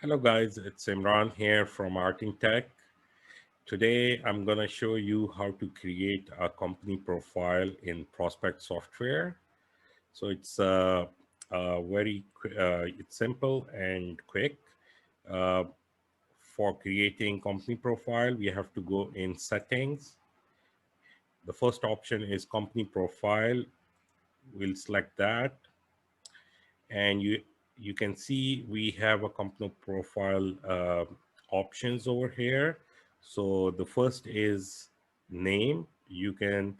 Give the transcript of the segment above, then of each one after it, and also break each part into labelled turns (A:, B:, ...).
A: Hello guys, it's Imran here from Artintech. Today I'm going to show you how to create a company profile in Prospect software. So it's simple and quick. Uh, for creating company profile, we have to go in settings. The first option is company profile. We'll select that, and you can see we have a company profile options over here. So the first is name. You can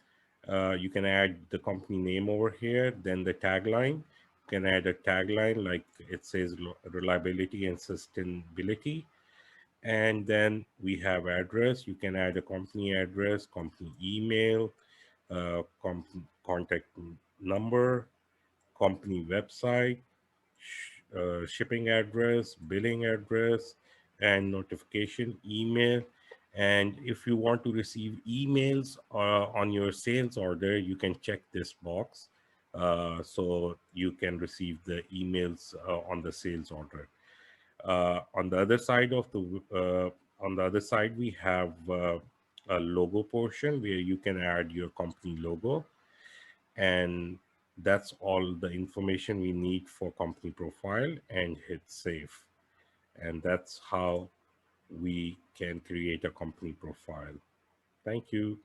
A: add the company name over here. Then the tagline, you can add a tagline like it says reliability and sustainability. And then we have address. You can add a company address, company email, contact number, company website, shipping address, billing address, and notification email. And if you want to receive emails on your sales order, you can check this box so you can receive the emails on the sales order. On the other side, we have a logo portion where you can add your company logo, and that's all the information we need for company profile, and hit save. And that's how we can create a company profile. Thank you.